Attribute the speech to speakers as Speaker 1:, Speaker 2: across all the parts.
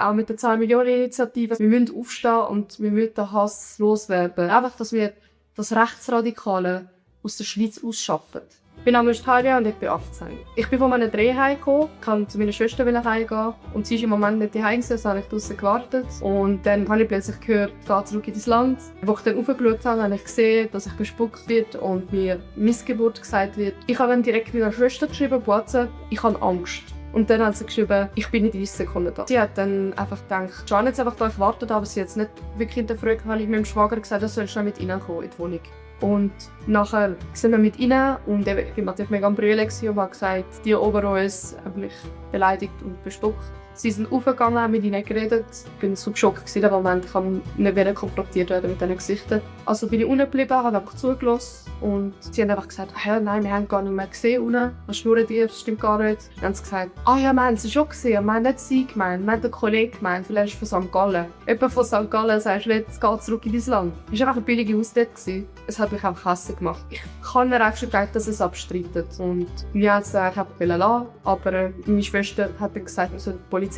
Speaker 1: Auch mit der 10-Millionen-Initiative. Wir müssen aufstehen und wir müssen den Hass loswerden. Einfach, dass wir das Rechtsradikale aus der Schweiz ausschaffen. Ich bin Name Talia und ich bin 18. Ich bin von einem Dreh heimgekommen, kann zu meiner Schwester heimgehen und sie ist im Moment nicht daheim, also habe ich draussen gewartet. Und dann habe ich plötzlich gehört, «Geh zurück in dein Land». Als ich dann raufgeschaut habe, habe ich gesehen, dass ich bespuckt wird und mir Missgeburt gesagt wird. Ich habe dann direkt meiner Schwester geschrieben, WhatsApp, ich habe Angst. Und dann hat sie geschrieben, ich bin in 30 Sekunden da. Sie hat dann einfach gedacht, schon jetzt einfach da gewartet, aber sie hat es nicht wirklich hinterfragt, habe ich meinem Schwager gesagt, er soll schon mit reinkommen in die Wohnung. Und nachher sind wir mit rein und ich war natürlich mega am Brüllen und habe gesagt, die ober uns haben mich beleidigt und bespuckt. Sie sind aufgegangen, haben mit ihnen geredet. Ich war so geschockt in dem Moment, ich wollte nicht konfrontiert werden mit diesen Gesichtern. Also bin ich unten geblieben, habe einfach zugelassen und sie haben einfach gesagt, «Hä, nein, wir haben gar nicht mehr gesehen unten. Was schnurren die? Das stimmt gar nicht.» Dann haben sie gesagt, «Ah ja, wir haben sie schon gesehen, wir haben nicht sie gemeint, wir haben den Kollegen gemeint, vielleicht ist von St. Gallen.» Jemand von St. Gallen sagt, «Jetzt geh zurück in dein Land.» Es war einfach eine billige Ausrede. Es hat mich einfach hässlich gemacht. Ich kann mir eigentlich schon gedacht, dass es abstreitet. Und wir wollten es einfach lassen, aber meine Schwester hat dann gesagt, wir sollen die Polizei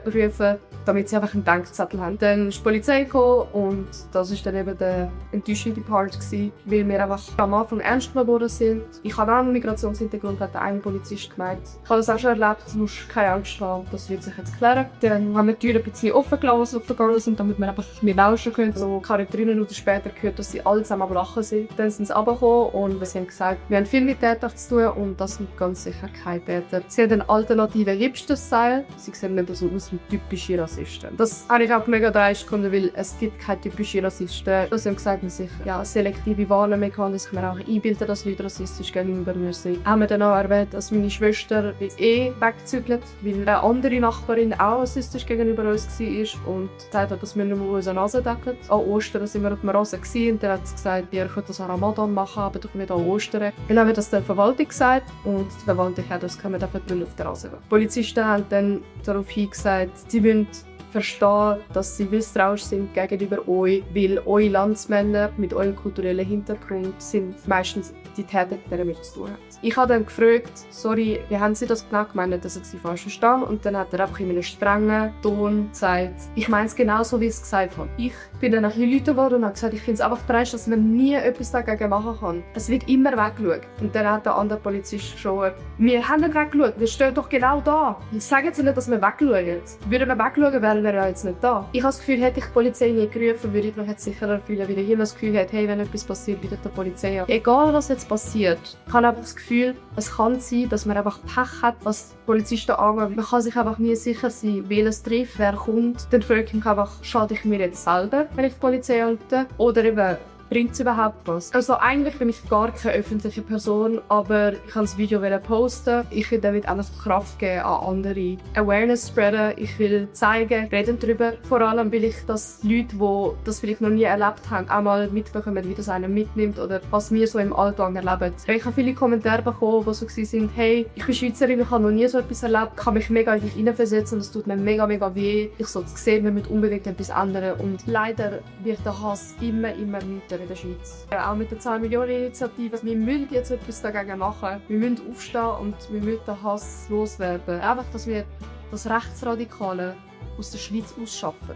Speaker 1: rufen, damit sie einfach einen Denkzettel haben. Dann ist die Polizei gekommen und das war dann eben der enttäuschende Part gewesen, weil wir einfach am Anfang ernst genommen worden sind. Ich habe auch einen Migrationshintergrund, hat ein Polizist gemeint. Ich habe das auch schon erlebt, du musst keine Angst haben, das wird sich jetzt klären. Dann haben wir die Türen ein bisschen offen gelassen, als wir aufgegangen sind, damit wir einfach mehr lauschen können. So, ich habe 3 Minuten später gehört, dass sie alle zusammen am Lachen sind. Dann sind sie runtergekommen und sie haben gesagt, wir haben viel mit Tätern zu tun und das sind ganz sicher keine Täter. Sie haben einen alternativen Lipstick-Style. Sie sehen nicht so aus wie typische Rassisten. Das habe ich auch mega dreist gefunden, weil es gibt keine typischen Rassisten. Sie haben gesagt, dass sich selektive Warnmechanismen auch einbilden, dass Leute rassistisch gegenüber mir sind. Haben wir dann auch erwähnt, dass meine Schwester wegzügelt, weil eine andere Nachbarin auch rassistisch gegenüber uns war und gesagt hat, dass wir nicht mehr unsere Nase decken. An Ostern sind wir auf dem Rasen und dann hat sie gesagt, ihr könnt das an Ramadan machen, aber doch nicht an Ostern. Dann haben wir das der Verwaltung gesagt und die Verwaltung hat das können wir dafür auf der Rasen. Die Polizisten haben dann darauf hingesagt, sie müssen verstehen, dass sie misstrauisch sind gegenüber euch, weil eure Landsmänner mit eurem kulturellen Hintergrund sind meistens die Täter, die damit zu tun haben. Ich habe dann gefragt, sorry, wie haben Sie das genau gemeint, dass ich Sie falsch verstanden? Und dann hat er einfach in einem strengen Ton gesagt, ich meine es genau so, wie ich es gesagt habe. Ich bin dann ein bisschen lauter geworden und habe gesagt, ich finde es einfach dreist, dass man nie etwas dagegen machen kann. Es wird immer weggeschaut. Und dann hat der andere Polizist geschaut, wir haben nicht weggeschaut, wir stehen doch genau da. Sagen Sie nicht, dass wir wegschauen. Würden wir wegschauen, wären wir ja jetzt nicht da. Ich habe das Gefühl, hätte ich die Polizei nie gerufen, würde ich mich jetzt sicherer fühlen, weil ich immer das Gefühl habe, hey, wenn etwas passiert, bitte die Polizei an. Egal, was jetzt passiert, ich habe einfach das Gefühl, es kann sein, dass man einfach Pech hat, was die Polizisten angeht. Man kann sich einfach nie sicher sein, welches trifft, wer kommt. Dann frage ich mich einfach, schade ich mir jetzt selber, wenn ich die Polizei halte? Oder eben, bringt es überhaupt was? Also eigentlich bin ich gar keine öffentliche Person, aber ich wollte das Video posten. Ich will damit auch noch Kraft geben an andere. Awareness spreaden. Ich will zeigen, reden darüber. Vor allem will ich, dass Leute, die das vielleicht noch nie erlebt haben, auch mal mitbekommen, wie das einen mitnimmt oder was wir so im Alltag erleben. Ich habe viele Kommentare bekommen, die so waren, hey, ich bin Schweizerin, ich habe noch nie so etwas erlebt, ich kann mich mega in dich hineinversetzen und es tut mir mega weh. Ich soll es sehen, wir müssen unbedingt etwas ändern. Und leider wird der Hass immer weiter in der Schweiz. Auch mit der 10-Millionen-Initiative. Wir müssen jetzt etwas dagegen machen. Wir müssen aufstehen und wir müssen den Hass loswerden. Einfach, dass wir das Rechtsradikale aus der Schweiz ausschaffen.